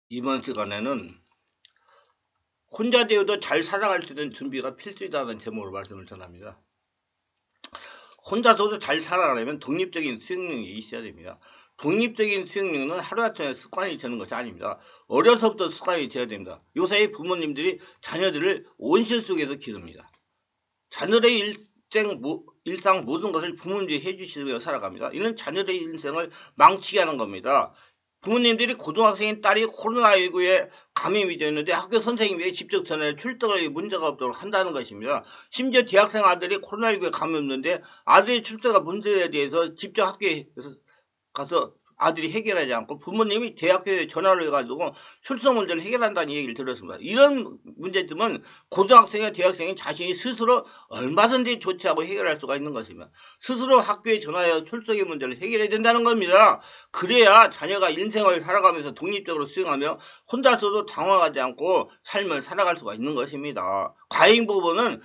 이번 시간에는 혼자 되어도 잘 살아갈 수 있는 준비가 필수이다는 제목으로 말씀을 전합니다. 혼자서도 잘 살아가려면 독립적인 수행력이 있어야 됩니다. 독립적인 수행력은 하루아침에 습관이 되는 것이 아닙니다. 어려서부터 습관이 되어야 됩니다. 요새 부모님들이 자녀들을 온실 속에서 기릅니다. 자녀의 일상 모든 것을 부모님들이 해주시며 살아갑니다. 이는 자녀의 인생을 망치게 하는 겁니다. 부모님들이 고등학생인 딸이 코로나19에 감염이 되었는데 학교 선생님이 직접 전에 출석에 문제가 없도록 한다는 것입니다. 심지어 대학생 아들이 코로나19에 감염됐는데 아들의 출석가 문제에 대해서 직접 학교에 가서 아들이 해결하지 않고 부모님이 대학교에 전화를 해가지고 출석 문제를 해결한다는 얘기를 들었습니다. 이런 문제점은 고등학생이나 대학생이 자신이 스스로 얼마든지 조치하고 해결할 수가 있는 것입니다. 스스로 학교에 전화해서 출석의 문제를 해결해야 된다는 겁니다. 그래야 자녀가 인생을 살아가면서 독립적으로 수행하며 혼자서도 당황하지 않고 삶을 살아갈 수가 있는 것입니다. 과잉 부분은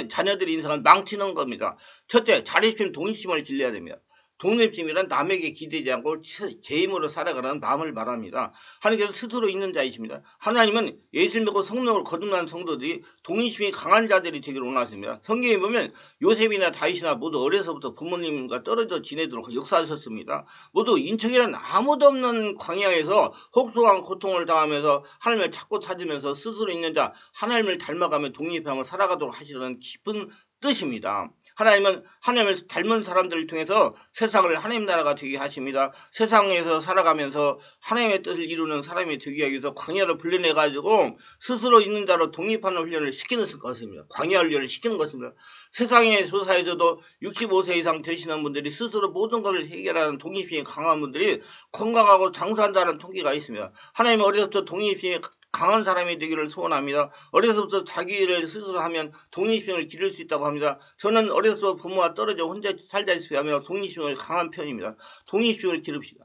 자녀들의 인생을 망치는 겁니다. 첫째, 자립심, 독립심을 길러야 됩니다. 독립심이란 남에게 기대지 않고 제 힘으로 살아가라는 마음을 말합니다. 하나님께서 스스로 있는 자이십니다. 하나님은 예수 믿고 성령을 거듭난 성도들이 독립심이 강한 자들이 되기를 원하십니다. 성경에 보면 요셉이나 다윗이나 모두 어려서부터 부모님과 떨어져 지내도록 역사하셨습니다. 모두 인척이란 아무도 없는 광야에서 혹독한 고통을 당하면서 하나님을 찾고 찾으면서 스스로 있는 자 하나님을 닮아가며 독립하며 살아가도록 하시려는 깊은 뜻입니다. 하나님은 하나님을 닮은 사람들을 통해서 세상을 하나님 나라가 되게 하십니다. 세상에서 살아가면서 하나님의 뜻을 이루는 사람이 되기 위해서 광야를 불려내가지고 스스로 있는 자로 독립하는 훈련을 시키는 것입니다. 광야 훈련을 시키는 것입니다. 세상의 조사에서도 65세 이상 되시는 분들이 스스로 모든 것을 해결하는 독립심이 강한 분들이 건강하고 장수한다는 통계가 있습니다. 하나님은 어려서부터 독립심이 강한 사람이 되기를 소원합니다. 어려서부터 자기 일을 스스로 하면 독립심을 기를 수 있다고 합니다. 저는 어려서 부모와 떨어져 혼자 살다시피 하며 독립심을 강한 편입니다. 독립심을 기릅시다.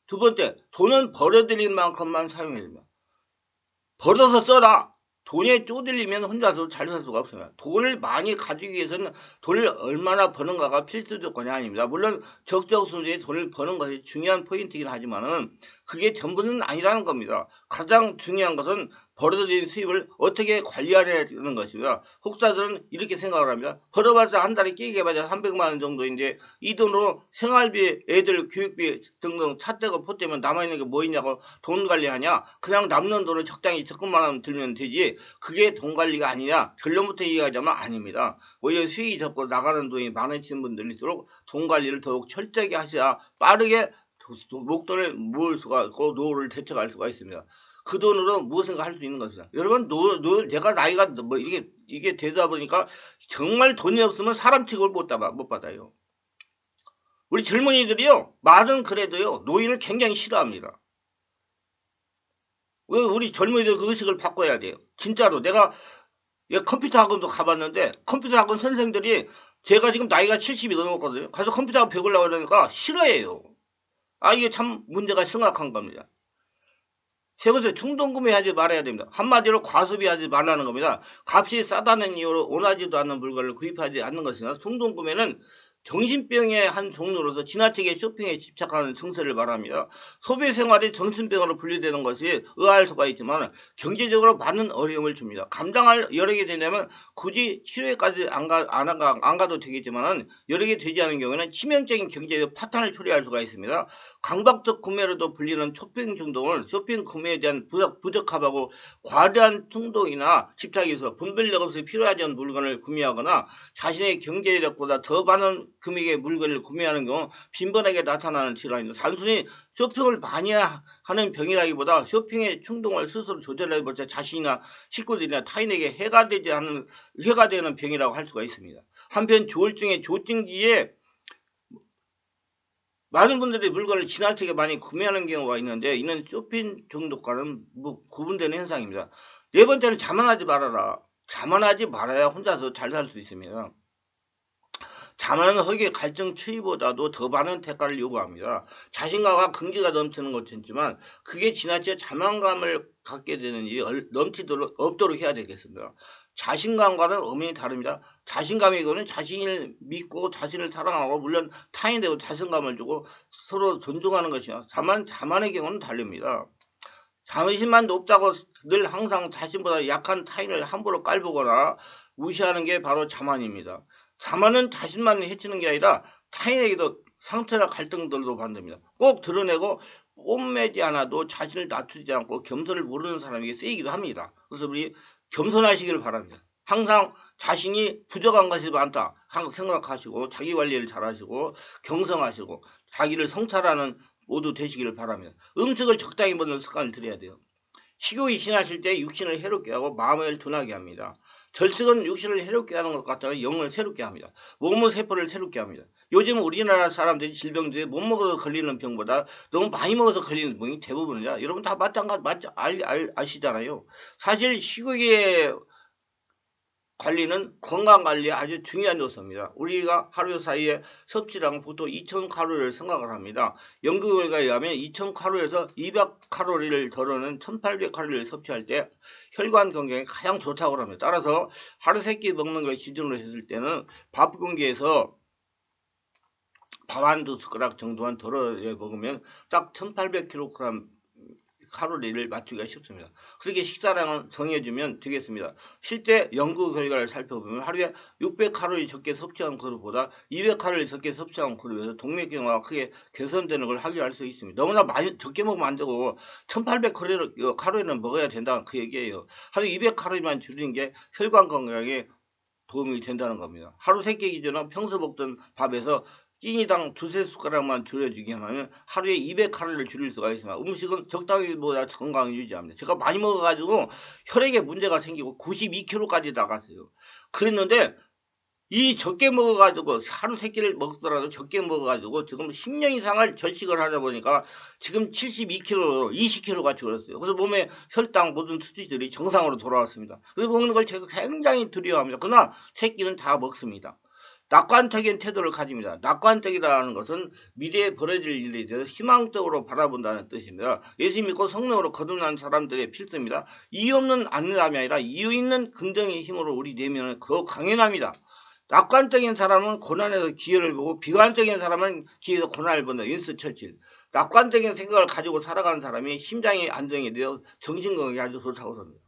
두 번째, 돈은 벌어들인 만큼만 사용해야 됩니다. 벌어서 써라. 돈에 쪼들리면 혼자서 잘 살 수가 없습니다. 돈을 많이 가지기 위해서는 돈을 얼마나 버는가가 필수 조건이 아닙니다. 물론 적정수준의 돈을 버는 것이 중요한 포인트이긴 하지만은 그게 전부는 아니라는 겁니다. 가장 중요한 것은 벌어들인 수입을 어떻게 관리하려는 것입니다. 혹자들은 이렇게 생각을 합니다. 벌어봤자 한 달에 끼게 해봤자 300만 원 정도인데 이 돈으로 생활비, 애들 교육비 등등 차떼고 포떼면 남아있는 게 뭐 있냐고 돈 관리하냐? 그냥 남는 돈을 적당히 조금만 하면 들면 되지. 그게 돈 관리가 아니냐? 결론부터 얘기하자면 아닙니다. 오히려 수익이 적고 나가는 돈이 많으신 분들일수록 돈 관리를 더욱 철저하게 하셔야 빠르게 목돈을 모을 수가 있고 노후를 대처할 수가 있습니다. 그 돈으로 무엇인가 할 수 있는 것이다. 여러분, 제가 나이가 뭐 이게 되다 보니까 정말 돈이 없으면 사람 취급을 못 받아요. 우리 젊은이들이요, 말은 그래도요, 노인을 굉장히 싫어합니다. 왜 우리 젊은이들 그 의식을 바꿔야 돼요. 진짜로. 내가 컴퓨터 학원도 가봤는데, 컴퓨터 학원 선생들이 제가 지금 나이가 70이 넘었거든요. 가서 컴퓨터 학원 배우려고 그러니까 싫어해요. 이게 참 문제가 심각한 겁니다. 세 번째, 충동구매하지 말아야 됩니다. 한마디로 과소비하지 말라는 겁니다. 값이 싸다는 이유로 원하지도 않는 물건을 구입하지 않는 것이나 충동구매는 정신병의 한 종류로서 지나치게 쇼핑에 집착하는 증세를 말합니다. 소비 생활이 정신병으로 분류되는 것이 의아할 수가 있지만 경제적으로 많은 어려움을 줍니다. 감당할 여력이 되려면 굳이 치료에까지 안 가도 되겠지만 여력이 되지 않은 경우에는 치명적인 경제적 파탄을 초래할 수가 있습니다. 강박적 구매로도 불리는 쇼핑 중독은 쇼핑 구매에 대한 부적합하고 과도한 충동이나 집착이 있어 분별력 없이 필요하지 않은 물건을 구매하거나 자신의 경제력보다 더 많은 금액의 물건을 구매하는 경우 빈번하게 나타나는 질환입니다. 단순히 쇼핑을 많이 하는 병이라기보다 쇼핑의 충동을 스스로 조절해보자 자신이나 식구들이나 타인에게 해가 되는 병이라고 할 수가 있습니다. 한편 조울증의 조증기에 많은 분들이 물건을 지나치게 많이 구매하는 경우가 있는데 이는 쇼핑 중독과는 구분되는 현상입니다. 네 번째는 자만하지 말아라. 자만하지 말아야 혼자서 잘 살 수 있습니다. 자만은 허기의 갈증 추위보다도 더 많은 대가를 요구합니다. 자신감과 긍지가 넘치는 것이지만 그게 지나치게 자만감을 갖게 되는 일이 넘치도록 없도록 해야 되겠습니다. 자신감과는 엄연히 다릅니다. 자신감이고는 자신을 믿고 자신을 사랑하고 물론 타인에게 자신감을 주고 서로 존중하는 것이요. 자만의 경우는 다릅니다. 자존심만 높다고 늘 항상 자신보다 약한 타인을 함부로 깔보거나 무시하는 게 바로 자만입니다. 자만은 자신만 해치는 게 아니라 타인에게도 상처나 갈등들도 만듭니다. 꼭 드러내고 뽐내지 않아도 자신을 낮추지 않고 겸손을 모르는 사람에게 쓰이기도 합니다. 그래서 우리 겸손하시기를 바랍니다. 항상 자신이 부족한 것이 많다 항상 생각하시고 자기 관리를 잘하시고 경성하시고 자기를 성찰하는 모두 되시기를 바랍니다. 음식을 적당히 먹는 습관을 들여야 돼요. 식욕이 지나칠 때 육신을 해롭게 하고 마음을 둔하게 합니다. 절식은 육신을 해롭게 하는 것 같다가 영을 새롭게 합니다. 몸의 세포를 새롭게 합니다. 요즘 우리나라 사람들이 질병들이 못 먹어서 걸리는 병보다 너무 많이 먹어서 걸리는 병이 대부분이야. 여러분 다 아시잖아요. 사실 식욕의 관리는 건강관리에 아주 중요한 요소입니다. 우리가 하루 사이에 섭취량은 보통 2000칼로리를 생각을 합니다. 연구 결과에 의하면 2000칼로리에서 200칼로리를 덜어낸 1800칼로리를 섭취할 때 혈관 건강에 가장 좋다고 합니다. 따라서 하루 3끼 먹는 걸 기준으로 했을 때는 밥 공기에서 밥 한두 숟가락 정도만 덜어 먹으면 딱 1800kg 칼로리를 맞추기가 쉽습니다. 그렇게 식사량을 정해주면 되겠습니다. 실제 연구 결과를 살펴보면 하루에 600칼로리 적게 섭취한 그룹보다 200칼로리 적게 섭취한 그룹에서 동맥경화가 크게 개선되는 걸 확인할 수 있습니다. 너무나 많이 적게 먹으면 안 되고 1800칼로리는 먹어야 된다는 그 얘기예요. 하루 200칼로리만 줄이는 게 혈관 건강에 도움이 된다는 겁니다. 하루 3끼 기준은 평소 먹던 밥에서 끼니당 2~3숟가락만 줄여주기만 하면 하루에 200칼로리를 줄일 수가 있습니다. 음식은 적당히 먹어야 건강을 유지합니다. 제가 많이 먹어가지고 혈액에 문제가 생기고 92kg까지 나갔어요. 그랬는데 이 적게 먹어가지고 하루 3끼를 먹더라도 적게 먹어가지고 지금 10년 이상을 절식을 하다 보니까 지금 72kg, 20kg가 줄었어요. 그래서 몸에 혈당 모든 수치들이 정상으로 돌아왔습니다. 그래서 먹는 걸 제가 굉장히 두려워합니다. 그러나 3끼는 다 먹습니다. 낙관적인 태도를 가집니다. 낙관적이라는 것은 미래에 벌어질 일에 대해서 희망적으로 바라본다는 뜻입니다. 예수 믿고 성령으로 거듭난 사람들의 필수입니다. 이유 없는 안일함이 아니라 이유 있는 긍정의 힘으로 우리 내면은 더 강연합니다. 낙관적인 사람은 고난에서 기회를 보고 비관적인 사람은 기회에서 고난을 본다. 윈스 처칠. 낙관적인 생각을 가지고 살아가는 사람이 심장이 안정이 되어 정신건강이 아주 좋다고 합니다.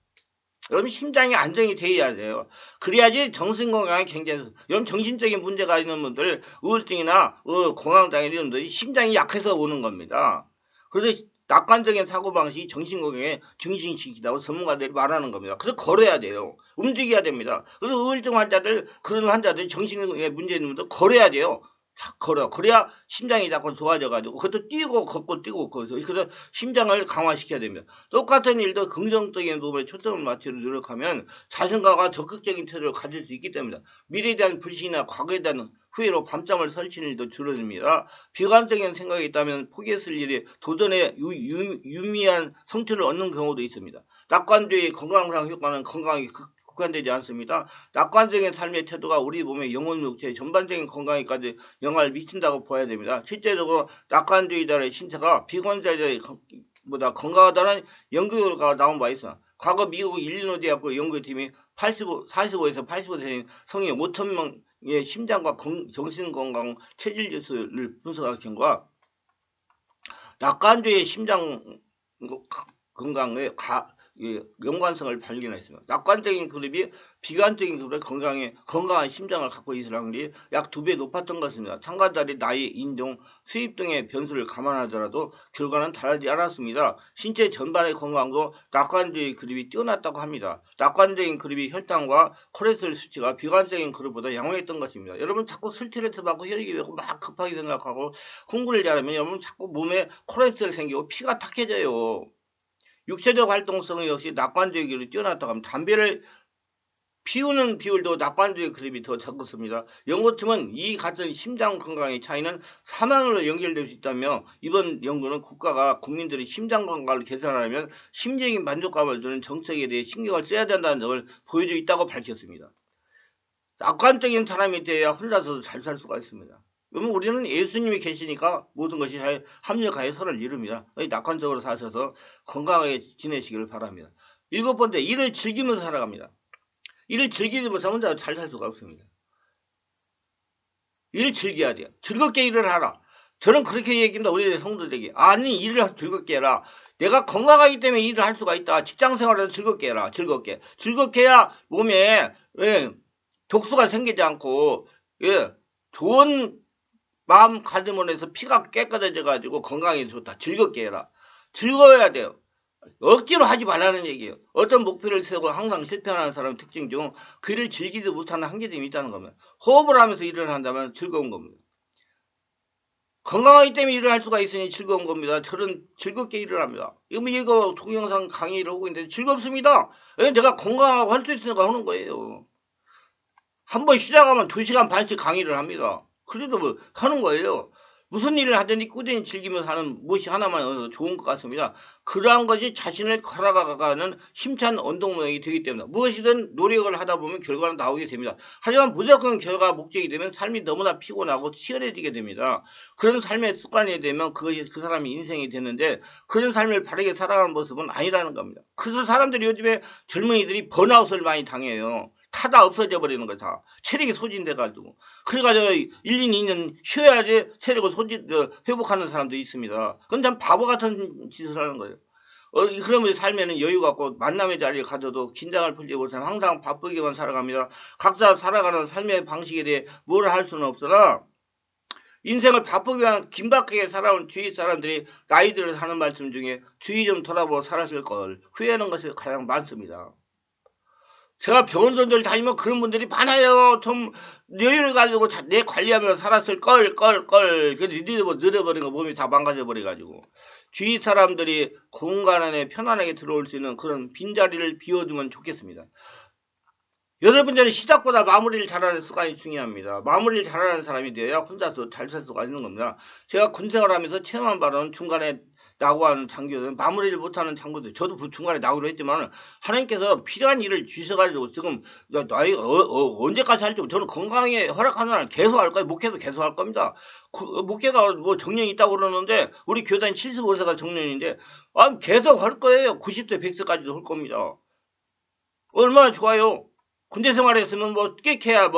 여러분 심장이 안정이 돼야 돼요. 그래야지 정신건강이 굉장히 여러분 정신적인 문제가 있는 분들 우울증이나 공황장애 이런 분들이 심장이 약해서 오는 겁니다. 그래서 낙관적인 사고방식이 정신건강에 증진시키다고 전문가들이 말하는 겁니다. 그래서 걸어야 돼요. 움직여야 됩니다. 그래서 우울증 환자들 그런 환자들 정신에 문제 있는 분들 걸어야 돼요. 걸어. 그래야 심장이 자꾸 좋아져가지고, 그것도 뛰고, 걷고, 뛰고, 그래서 심장을 강화시켜야 됩니다. 똑같은 일도 긍정적인 부분에 초점을 맞추려 노력하면 자신감과 적극적인 태도를 가질 수 있기 때문이다. 미래에 대한 불신이나 과거에 대한 후회로 밤잠을 설치는 일도 줄어듭니다. 비관적인 생각이 있다면 포기했을 일이 도전에 유미한 성취를 얻는 경우도 있습니다. 낙관주의 건강상 효과는 건강이 국한되지 않습니다. 낙관적인 삶의 태도가 우리 몸의 영혼, 육체, 전반적인 건강에까지 영향을 미친다고 봐야 됩니다. 실제적으로 낙관주의자의 신체가 비관주의자보다 건강하다는 연구 결과가 나온 바 있어. 과거 미국 일리노이 대학교 연구팀이 45에서 85세 성인 5,000명의 심장과 정신건강 체질지수를 분석한 결과 낙관주의 심장 건강에 연관성을 발견했습니다. 낙관적인 그룹이 비관적인 그룹의 건강한 심장을 갖고 있을 확률이 약 2배 높았던 것입니다. 참가자들의 나이, 인종, 수입 등의 변수를 감안하더라도 결과는 다르지 않았습니다. 신체 전반의 건강도 낙관적인 그룹이 뛰어났다고 합니다. 낙관적인 그룹이 혈당과 콜레스테롤 수치가 비관적인 그룹보다 양호했던 것입니다. 여러분 자꾸 스트레스 받고 혈액이 되고 막 급하게 생각하고 공부를 잘하면 여러분 자꾸 몸에 콜레스테롤 생기고 피가 탁해져요. 육체적 활동성 역시 낙관주의 그룹이 뛰어났다고 합니다. 담배를 피우는 비율도 낙관주의 그룹이 더 적었습니다. 연구팀은 이 같은 심장 건강의 차이는 사망으로 연결될 수 있다며 이번 연구는 국가가 국민들의 심장 건강을 개선하려면 심리적인 만족감을 주는 정책에 대해 신경을 써야 된다는 점을 보여주고 있다고 밝혔습니다. 낙관적인 사람이 돼야 혼자서도 잘 살 수가 있습니다. 그러면 우리는 예수님이 계시니까 모든 것이 잘 합력하여 선을 이룹니다. 낙관적으로 사셔서 건강하게 지내시기를 바랍니다. 7번째, 일을 즐기면서 살아갑니다. 일을 즐기지 못하면 혼자 잘 살 수가 없습니다. 일을 즐겨야 돼요. 즐겁게 일을 하라. 저는 그렇게 얘기합니다. 우리 성도들에게. 아니, 일을 즐겁게 해라. 내가 건강하기 때문에 일을 할 수가 있다. 직장생활에서 즐겁게 해라. 즐겁게. 즐겁게 해야 몸에 독소가 생기지 않고 좋은 마음가짐을 해서 피가 깨끗해져 가지고 건강에 좋다. 즐겁게 해라. 즐거워야 돼요. 억지로 하지 말라는 얘기예요. 어떤 목표를 세우고 항상 실패하는 사람의 특징 중 그 일을 즐기지 못하는 한계점이 있다는 겁니다. 호흡을 하면서 일을 한다면 즐거운 겁니다. 건강하기 때문에 일을 할 수가 있으니 즐거운 겁니다. 저는 즐겁게 일을 합니다. 이거 동영상 강의를 하고 있는데 즐겁습니다. 내가 건강하고 할 수 있으니까 하는 거예요. 한번 시작하면 2시간 반씩 강의를 합니다. 그래도 뭐 하는 거예요. 무슨 일을 하든지 꾸준히 즐기면서 하는 무엇이 하나만 좋은 것 같습니다. 그러한 것이 자신을 걸어가가는 힘찬 운동력이 되기 때문에 무엇이든 노력을 하다 보면 결과는 나오게 됩니다. 하지만 무조건 결과 목적이 되면 삶이 너무나 피곤하고 치열해지게 됩니다. 그런 삶의 습관이 되면 그것이 그 사람의 인생이 되는데 그런 삶을 바르게 살아가는 모습은 아니라는 겁니다. 그래서 사람들이 요즘에 젊은이들이 번아웃을 많이 당해요. 타다 없어져 버리는 거야, 다. 체력이 소진돼가지고. 그래가지고 1, 2년 쉬어야지 체력을 회복하는 사람도 있습니다. 그건 참 바보 같은 짓을 하는 거예요. 그러면 삶에는 여유가 없고 만남의 자리에 가져도 긴장을 풀지 못하면 항상 바쁘게만 살아갑니다. 각자 살아가는 삶의 방식에 대해 뭘 할 수는 없으나 인생을 바쁘게 긴박하게 살아온 주위 사람들이 나이들을 하는 말씀 중에 주위 좀 돌아보고 살았을 걸 후회하는 것이 가장 많습니다. 제가 병원들 다니면 그런 분들이 많아요. 좀 여유를 가지고 내 관리하면서 살았을 걸. 그래서 늦어버린 거 몸이 다 망가져버려가지고. 주위 사람들이 공간 안에 편안하게 들어올 수 있는 그런 빈자리를 비워두면 좋겠습니다. 여러분들은 시작보다 마무리를 잘하는 습관이 중요합니다. 마무리를 잘하는 사람이 되어야 혼자서 잘 살 수가 있는 겁니다. 제가 군생활 하면서 체험한 바로는 중간에 나고 하는 장교들은 마무리를 못하는 장교들, 저도 그 중간에 나오기로 했지만 하나님께서 필요한 일을 주셔가지고 지금 나이 언제까지 할지 저는 건강에 허락하는 한 계속 할 거예요. 목회도 계속 할 겁니다. 목회가 뭐 정년이 있다고 그러는데 우리 교단이 75세가 정년인데 계속 할 거예요. 90세 100세까지도 할 겁니다. 얼마나 좋아요. 군대 생활했으면 깨켜야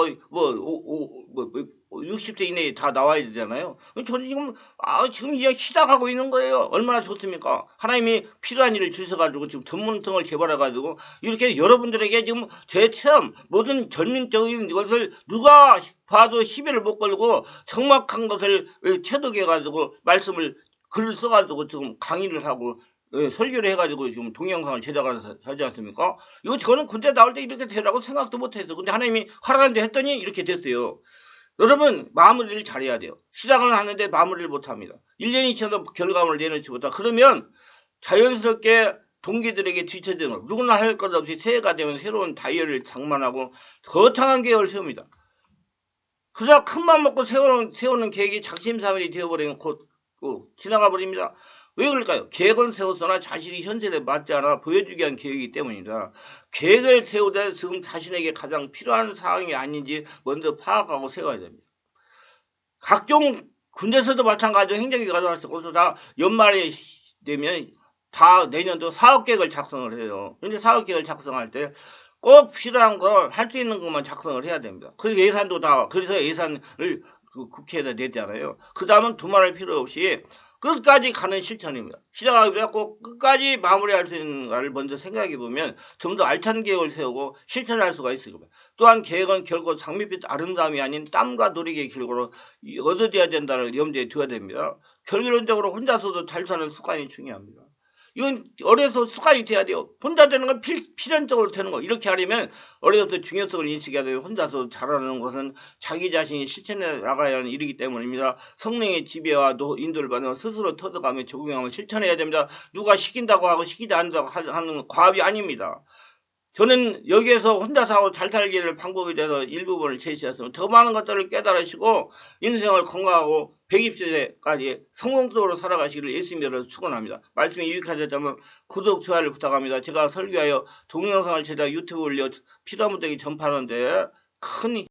60세 이내에 다 나와야 되잖아요. 저는 지금 이제 시작하고 있는 거예요. 얼마나 좋습니까? 하나님이 필요한 일을 주셔가지고 지금 전문성을 개발해가지고 이렇게 여러분들에게 지금 제 체험, 모든 전민적인 것을 누가 봐도 시비를 못 걸고 정확한 것을 체득해가지고 말씀을 글을 써가지고 지금 강의를 하고 설교를 해가지고 지금 동영상을 제작해서 하지 않습니까? 이거 저는 군대 나올 때 이렇게 되라고 생각도 못했어. 근데 하나님이 하라는데 했더니 이렇게 됐어요. 여러분 마무리를 잘해야 돼요. 시작을 하는데 마무리를 못합니다. 1년이 지나도 결과물을 내놓지 못하고 그러면 자연스럽게 동기들에게 뒤처지는 거. 누구나 할 것 없이 새해가 되면 새로운 다이어리를 장만하고 거창한 계획을 세웁니다. 그저 큰맘 먹고 세우는 계획이 작심삼일이 되어버리면 곧 지나가 버립니다. 왜 그럴까요? 계획은 세웠으나 자신이 현실에 맞지 않아 보여주기 위한 계획이기 때문입니다. 계획을 세우되 지금 자신에게 가장 필요한 사항이 아닌지 먼저 파악하고 세워야 됩니다. 각종 군대에서도 마찬가지로 행정이 가져왔고 다 연말이 되면 다 내년도 사업계획을 작성을 해요. 근데 사업계획을 작성할 때 꼭 필요한 걸 할 수 있는 것만 작성을 해야 됩니다. 그래서 예산도 그래서 예산을 국회에다 내잖아요. 그 다음은 두말할 필요 없이 끝까지 가는 실천입니다. 시작하기 전에 꼭 끝까지 마무리할 수 있는 것을 먼저 생각해 보면 좀 더 알찬 계획을 세우고 실천할 수가 있을 겁니다. 또한 계획은 결코 장밋빛 아름다움이 아닌 땀과 노력의 결과로 얻어져야 된다는 염두에 두어야 됩니다. 결론적으로 혼자서도 잘 사는 습관이 중요합니다. 이건 어려서 습관이 돼야 돼요. 혼자 되는 건 필연적으로 되는 거. 이렇게 하려면 어려서부터 중요성을 인식해야 돼요. 혼자서 잘하는 것은 자기 자신이 실천해 나가야 하는 일이기 때문입니다. 성령의 지배와 인도를 받으면 스스로 터득하며 적용하며 실천해야 됩니다. 누가 시킨다고 하고 시키지 않는다고 하는 과업이 아닙니다. 저는 여기에서 혼자서 하고 잘 살기를 방법에 대해서 일부분을 제시했으면 더 많은 것들을 깨달으시고 인생을 건강하고 120세까지 성공적으로 살아가시기를 예수님으로 축원합니다. 말씀이 유익하셨다면 구독, 좋아요를 부탁합니다. 제가 설교하여 동영상을 제작 유튜브에 올려 피라무더기 전파하는데 큰